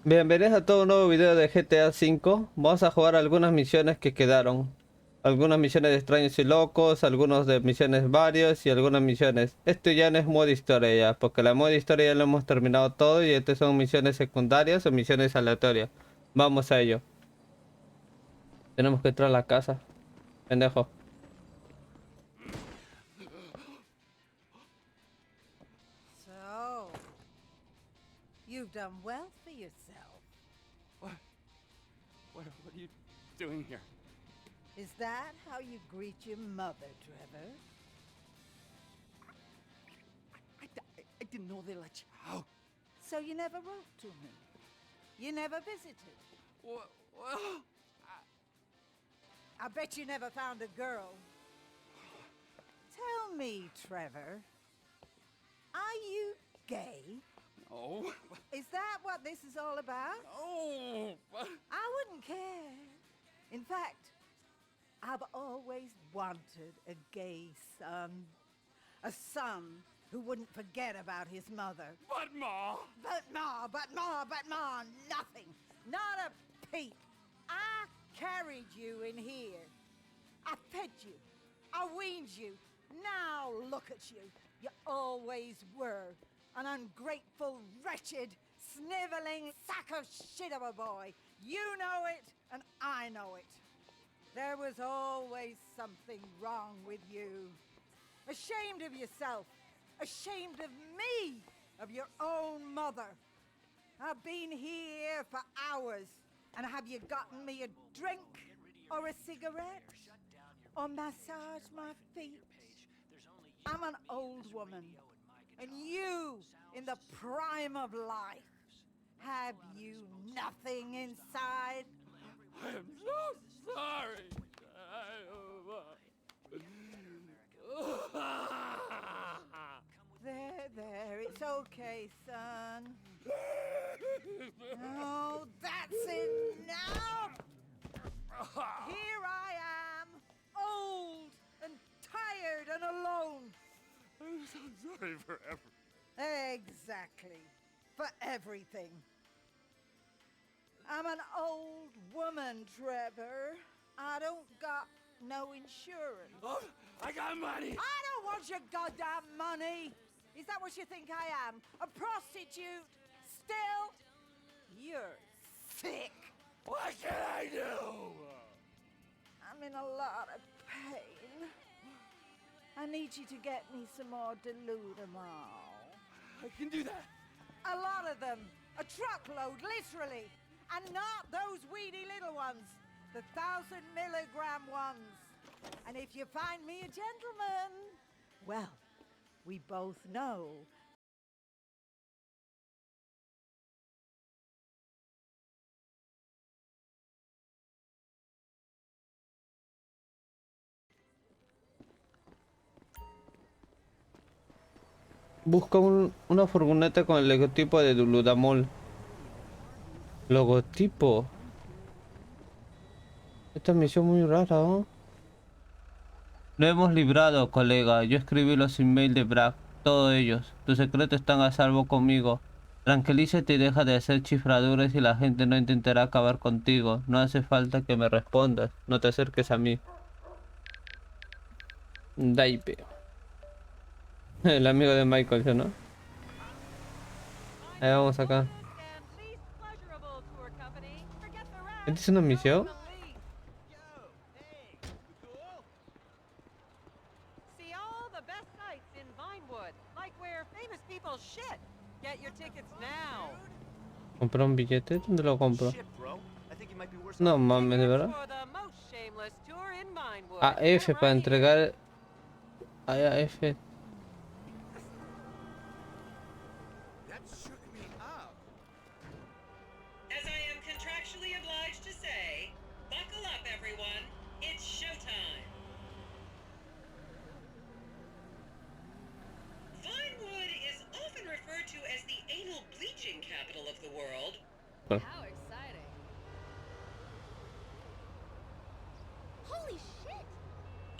Bienvenidos a todo un nuevo video de GTA V. Vamos a jugar algunas misiones que quedaron. Algunas misiones de extraños y locos, algunos de misiones varios y algunas misiones. Esto ya no es modo historia ya, porque la modo historia ya lo hemos terminado todo y estas son misiones secundarias o misiones aleatorias. Vamos a ello. Tenemos que entrar a la casa. Pendejo. So, you've done well for yourself. What are you doing here? Is that how you greet your mother, Trevor? I didn't know they let you out. So you never wrote to me? You never visited? What? I bet you never found a girl. Tell me, Trevor, are you gay? No. Is that what this is all about? No. I wouldn't care. In fact, I've always wanted a gay son. A son who wouldn't forget about his mother. But Ma. But Ma, nothing. Not a peep. I carried you in here. I fed you. I weaned you. Now look at you. You always were an ungrateful, wretched, sniveling sack of shit of a boy. You know it, and I know it. There was always something wrong with you. Ashamed of yourself. Ashamed of me. Of your own mother. I've been here for hours. And have you gotten me a drink? Or a cigarette? Or massage my feet? I'm an old woman. And you, in the prime of life, have you nothing inside? I'm so sorry. There, it's okay, son. Oh, that's enough! Here I am, old and tired and alone. I'm so sorry for Exactly. For everything. I'm an old woman, Trevor. I don't got no insurance. Oh, I got money. I don't want your goddamn money. Is that what you think I am? A prostitute? Still? You're sick. What can I do? I'm in a lot of pain. I need you to get me some more Deludamol. I can do that. A lot of them. A truckload, literally. And not those weedy little ones. The 1,000-milligram ones. And if you find me a gentleman, well, we both know. Busca una furgoneta con el logotipo de Ludamol. Logotipo. Esta misión muy rara, ¿no? Lo hemos librado, colega. Yo escribí los emails de Bragg. Todos ellos. Tus secretos están a salvo conmigo. Tranquilízate y deja de hacer chifladuras y la gente no intentará acabar contigo. No hace falta que me respondas. No te acerques a mí. Daipe. El amigo de Michael, ¿sí, no? Ahí vamos acá. ¿Esta es una misión? See all the best sights in Vinewood, like where famous people shit. Get your tickets now. ¿Comprar un billete? ¿Dónde lo compro? No mames, ¿de verdad? For the most shameless tour in Vinewood. A F Get para right entregar. A F. As I am contractually obliged to say, buckle up, everyone. It's showtime. Vinewood is often referred to as the anal bleaching capital of the world. How exciting. Holy shit!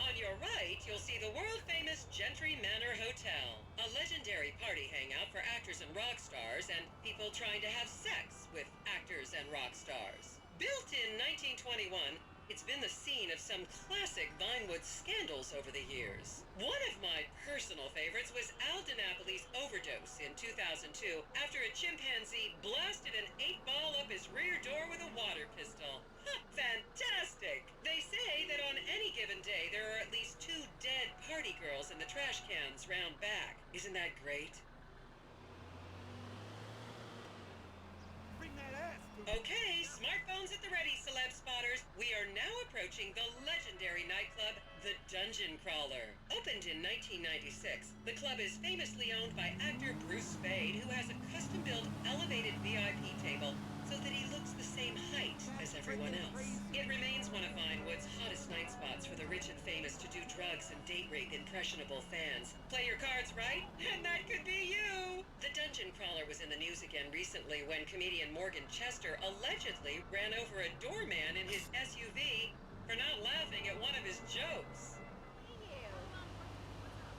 On your right, you'll see the world-famous Gentry Manor Hotel, a legendary party hangout for actors and rock stars and people trying to have sex with actors rock stars. Built in 1921, it's been the scene of some classic Vinewood scandals over the years. One of my personal favorites was Al DiNapoli's overdose in 2002 after a chimpanzee blasted an 8-ball up his rear door with a water pistol. Fantastic! They say that on any given day there are at least 2 dead party girls in the trash cans round back. Isn't that great? Bring that ass to me. Okay, smartphones at the ready, celeb spotters. We are now approaching the legendary nightclub, the Dungeon Crawler. Opened in 1996, the club is famously owned by actor Bruce Spade, who has a custom-built elevated VIP table so that he looks the same height as everyone else. It remains one of Vinewood's hottest night spots for the rich and famous to do drugs and date rape impressionable fans. Play your cards right, and that could be you! The Dungeon Crawler was in the news again recently when comedian Morgan Chester allegedly ran over a doorman in his SUV for not laughing at one of his jokes.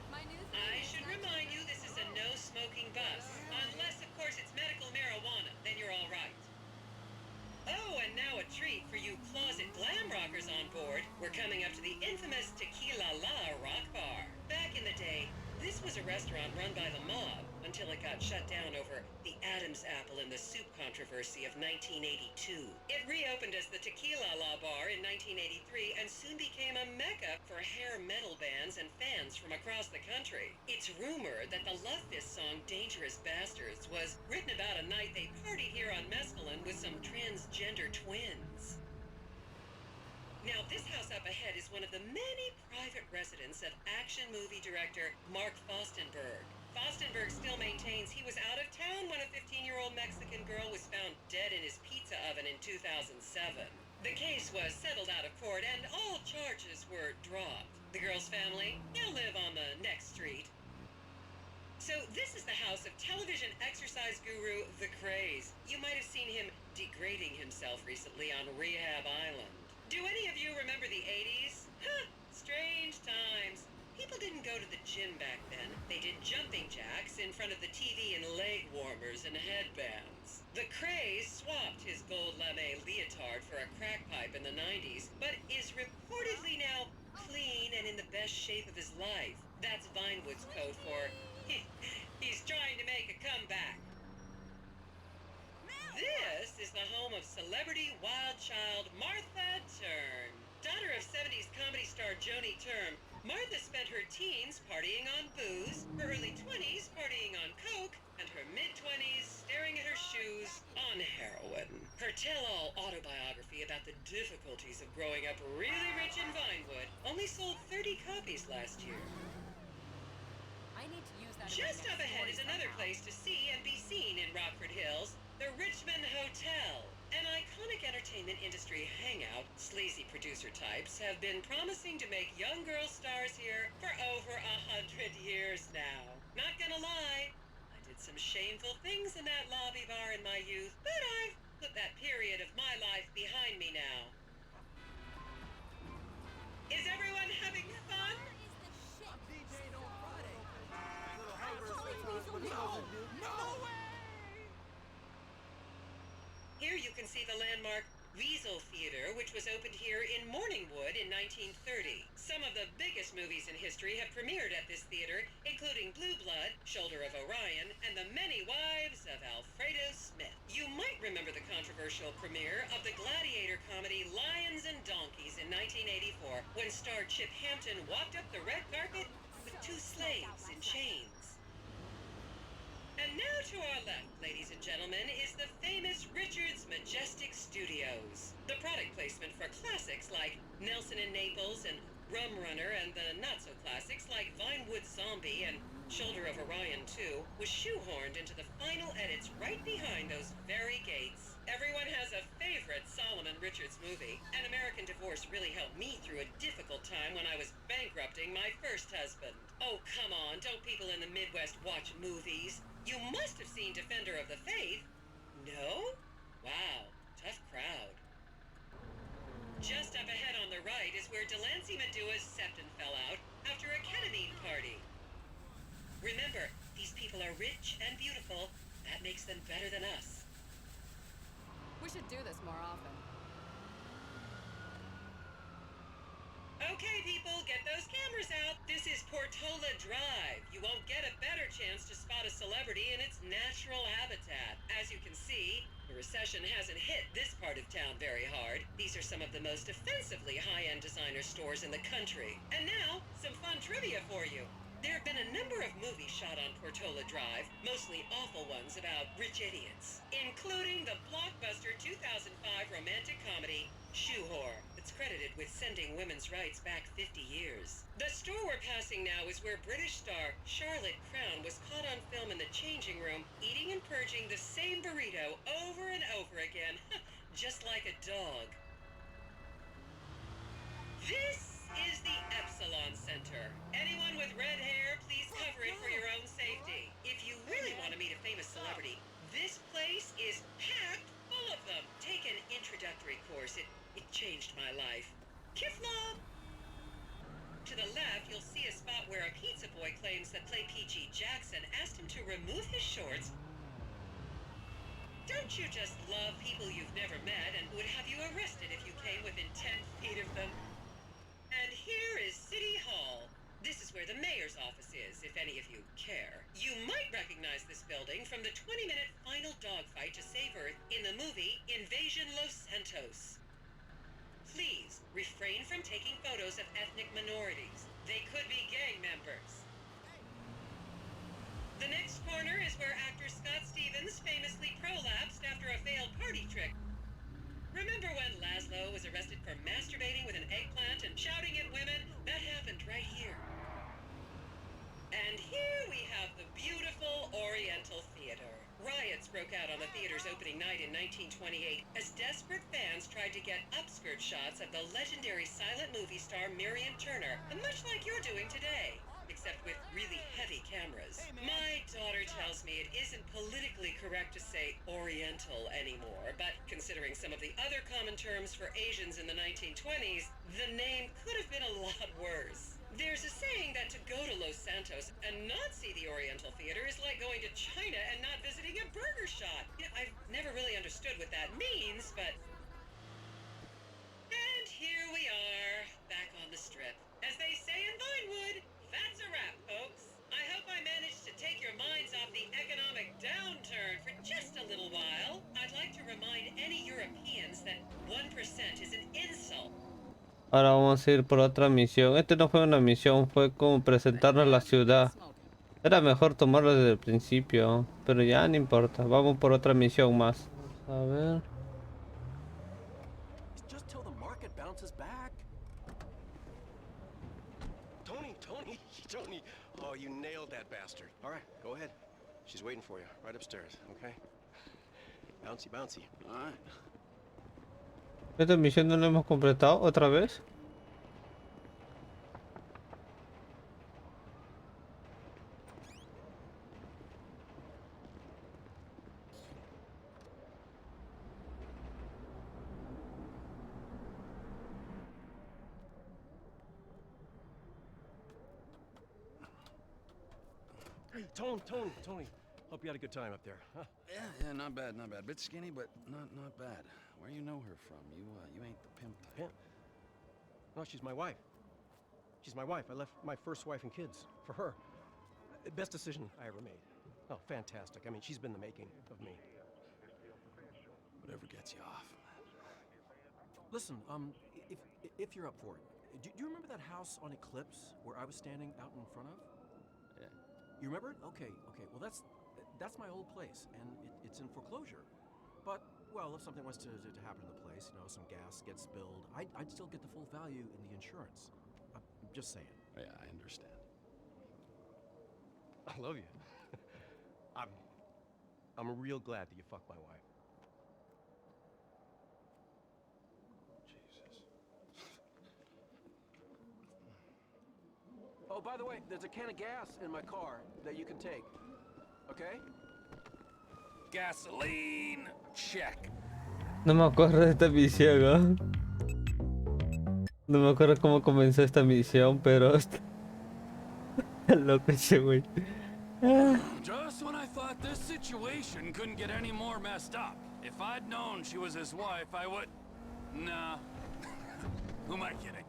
My news I should remind you this is a no-smoking bus. Unless, of course, it's medical marijuana, then you're all right. Oh, and now a treat for you closet glam rockers on board. We're coming up to the infamous Tequila La Rock Bar. Back in the day, this was a restaurant run by the mob until it got shut down over the Adam's apple in the soup controversy of 1982. It reopened as the Tequila La Bar in 1983 and soon became a mecca for hair metal bands and fans from across the country. It's rumored that the Love Fist song Dangerous Bastards was written about a night they partied here on mescaline with some transgender twins. Now, this house up ahead is one of the many private residence of action movie director Mark Fostenberg. Fostenberg still maintains he was out of town when a 15-year-old Mexican girl was found dead in his pizza oven in 2007. The case was settled out of court and all charges were dropped. The girl's family now live on the next street. So this is the house of television exercise guru The Craze. You might have seen him degrading himself recently on Rehab Island. Do any of you remember the 80s? Huh, strange times. People didn't go to the gym back then. They did jumping jacks in front of the TV and leg warmers and headbands. The Craze swapped his gold lame leotard for a crack pipe in the 90s, but is reportedly now clean and in the best shape of his life. That's Vinewood's code for he's trying to make a comeback. This is the home of celebrity wild child Martha Turn. Daughter of 70s comedy star Joni Term, Martha spent her teens partying on booze, her early 20s partying on coke, and her mid-20s staring at her shoes on heroin. Her tell-all autobiography about the difficulties of growing up really rich in Vinewood only sold 30 copies last year. I need to use that. Just up ahead is another place to see and be seen in Rockford Hills, the Richmond Hotel. An iconic entertainment industry hangout, sleazy producer types have been promising to make young girl stars here for over 100 years now. Not gonna lie, I did some shameful things in that lobby bar in my youth, but I've put that period of my life behind me now. Is everyone having fun? I'm DJing on Friday. Little hangover. No way! Here you can see the landmark Weasel Theater, which was opened here in Morningwood in 1930. Some of the biggest movies in history have premiered at this theater, including Blue Blood, Shoulder of Orion, and The Many Wives of Alfredo Smith. You might remember the controversial premiere of the gladiator comedy Lions and Donkeys in 1984, when star Chip Hampton walked up the red carpet with 2 slaves in chains. And now to our left, ladies and gentlemen, is the famous Richards Majestic Studios. The product placement for classics like Nelson and Naples and Rum Runner, and the not-so-classics like Vinewood Zombie and Shoulder of Orion 2 was shoehorned into the final edits right behind those very gates. Everyone has a favorite Solomon Richards movie. An American Divorce really helped me through a difficult time when I was bankrupting my first husband. Oh, come on, don't people in the Midwest watch movies? You must have seen Defender of the Faith. No? Wow, tough crowd. Just up ahead on the right is where Delancey Medua's septon fell out after a ketamine party. Remember, these people are rich and beautiful. That makes them better than us. We're should do this more often. Okay, people, get those cameras out. This is Portola Drive. You won't get a better chance to spot a celebrity in its natural habitat. As you can see, the recession hasn't hit this part of town very hard. These are some of the most offensively high-end designer stores in the country. And now, some fun trivia for you. There have been a number of movies shot on Portola Drive, mostly awful ones about rich idiots, including the blockbuster 2005 romantic comedy, Shoe Whore. It's credited with sending women's rights back 50 years. The store we're passing now is where British star Charlotte Crown was caught on film in the changing room, eating and purging the same burrito over and over again, just like a dog. This is the Epsilon Center. Anyone with red hair, please cover it for your own safety. If you really want to meet a famous celebrity, this place is packed full of them. Take an introductory course. It changed my life. Kifla! To the left, you'll see a spot where a pizza boy claims that Play PG Jackson asked him to remove his shorts. Don't you just love people you've never met and would have you arrested if you came within 10 feet of them? And here is City Hall. This is where the mayor's office is, if any of you care. You might recognize this building from the 20-minute final dogfight to save Earth in the movie Invasion Los Santos. Please refrain from taking photos of ethnic minorities. They could be gang members. The next corner is where actor Scott Stevens famously prolapsed after a failed party trick. Remember when Laszlo was arrested for masturbating with an eggplant and shouting at women? That happened right here. And here we have the beautiful Oriental Theater. Riots broke out on the theater's opening night in 1928 as desperate fans tried to get upskirt shots of the legendary silent movie star Miriam Turner, much like you're doing today, except with really heavy cameras. My daughter tells me it isn't politically correct to say Oriental anymore, but considering some of the other common terms for Asians in the 1920s, the name could have been a lot worse. There's a saying that to go to Los Santos and not see the Oriental Theater is like going to China and not visiting a burger shop. You know, I've never really understood what that means, but... And here we are, back on the strip. As they say in Vinewood, that's a wrap, folks. I hope I managed to take your minds off the economic downturn for just a little while. I'd like to remind any Europeans that 1% is an insult. Ahora vamos a ir por otra misión. Este no fue una misión, fue como presentarnos la ciudad. Era mejor tomarlo desde el principio, pero ya no importa. Vamos por otra misión más. A ver. Just till the market bounces back. Tony, Tony. Oh, you nailed that bastard. All right, go ahead. She's waiting for you, right upstairs, okay? Bouncy, bouncy. All right. Esta misión no la hemos completado otra vez. Tony. Hope you had a good time up there, huh? Yeah, not bad. Bit skinny, but not bad. Where you know her from? You ain't the pimp type. Pimp? No, she's my wife. She's my wife. I left my first wife and kids for her. Best decision I ever made. Oh, fantastic. I mean, she's been the making of me. Whatever gets you off. Listen, if you're up for it, do you remember that house on Eclipse where I was standing out in front of? Yeah. You remember it? Okay. Well, that's my old place, and it's in foreclosure. But, well, if something was to happen to the place, you know, some gas gets spilled, I'd still get the full value in the insurance. I'm just saying. Yeah, I understand. I love you. I'm real glad that you fucked my wife. Jesus. Oh, by the way, there's a can of gas in my car that you can take. Okay? Gasoline! Check. No me acuerdo de esta misión, ¿no? No me acuerdo cómo comenzó esta misión, pero... Está loco ese güey. Just when I thought this situation couldn't get any more messed up, If I'd known she was his wife, I would... Nah. Who am I kidding?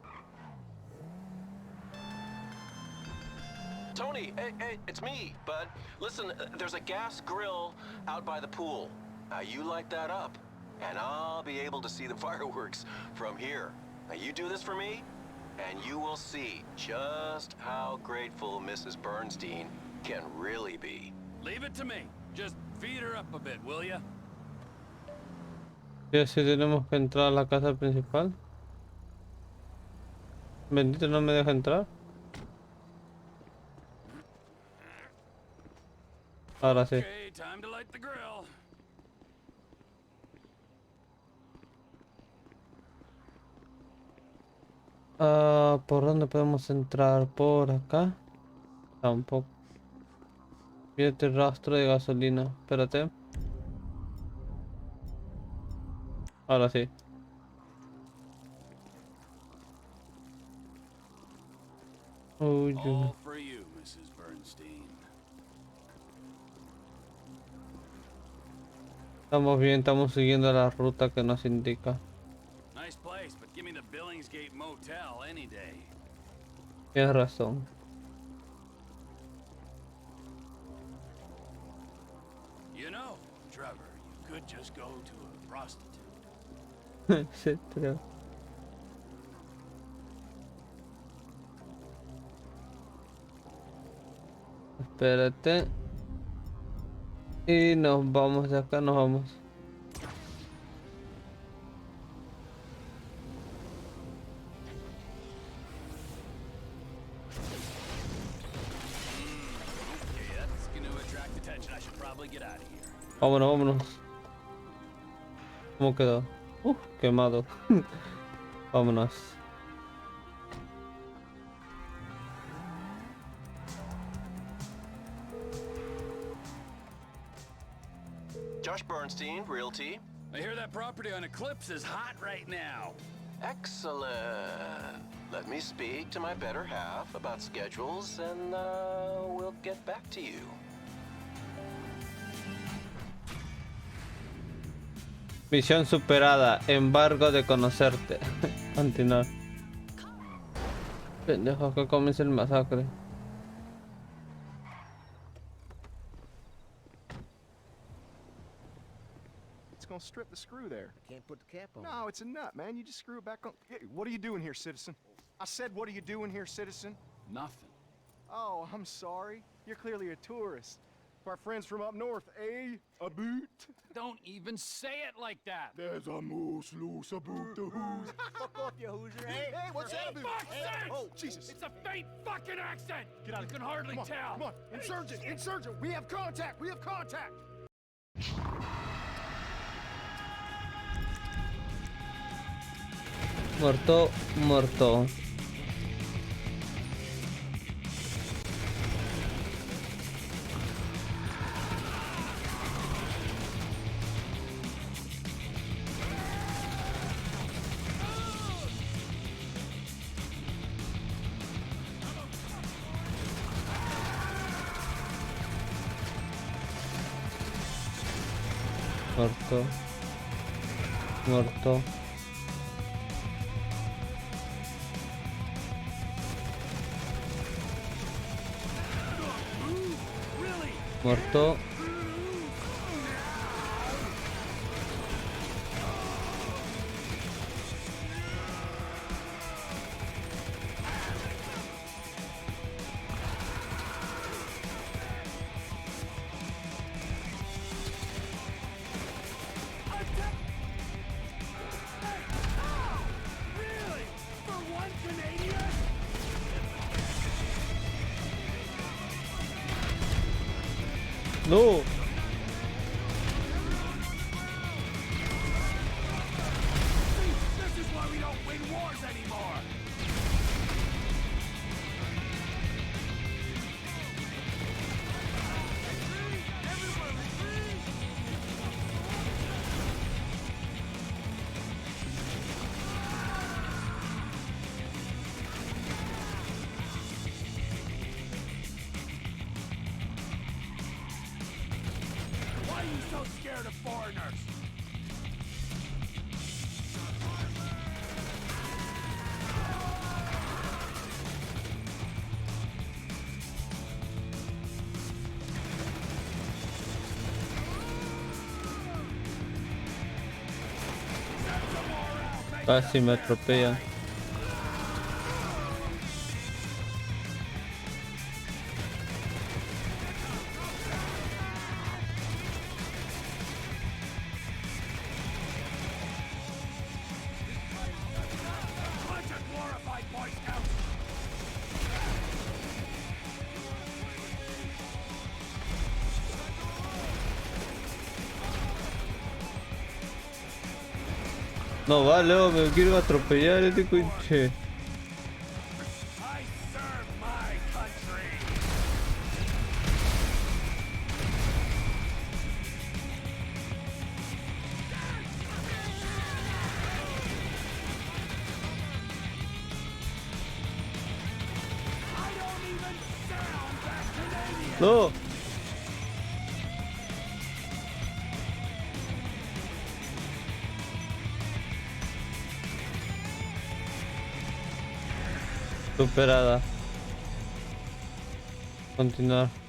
Tony, hey, it's me, bud. Listen, there's a gas grill out by the pool. Now you light that up, and I'll be able to see the fireworks from here. Now you do this for me, and you will see just how grateful Mrs. Bernstein can really be. Leave it to me. Just feed her up a bit, will ya? Y así tenemos que entrar a la casa principal. Bendito, no me deja entrar. Ahora sí. Okay, time to light the grill. ¿Por dónde podemos entrar? ¿Por acá? Tampoco. Fíjate, rastro de gasolina. Espérate. Ahora sí. Uy, All for you, Mrs. Bernstein. estamos bien, estamos siguiendo la ruta que nos indica. Nice place, but give me the Billingsgate Motel any day. Tienes razón. You know, Trevor, you could just go to a prostitute. Sí, creo. Espérate. Y nos vamos de acá, nos vamos. Okay, that's gonna attract attention. I should probably get out of here. Vámonos, vámonos. ¿Cómo quedó? Quemado. Vámonos. Josh Bernstein, Realty. I hear that property on Eclipse is hot right now. Excellent. Let me speak to my better half about schedules, and we'll get back to you. Misión superada. Embargo de conocerte. Continuar. Pendejo, que comience el masacre. It's gonna strip the screw there. Can't put the cap on. No, it's a nut, man. You just screw it back on. Hey, what are you doing here, citizen? I said, what are you doing here, citizen? Nothing. Oh, I'm sorry. You're clearly a tourist. For our friends from up north, eh? A boot? Don't even say it like that. There's a moose loose about the who's. Fuck off, you Hoosier. Hey, Hey, what's that? Fuck's sake! Oh, Jesus. It's a faint fucking accent. Get out You of can here. hardly Come on, tell. Come on, insurgent, insurgent. We have contact. We have contact. Muerto, muerto. Muerto. Muerto. Muerto. No. This is why we don't win wars anymore. Casi me atropellan. No vale, me quiero atropellar este coche. No. Superada. Continuar.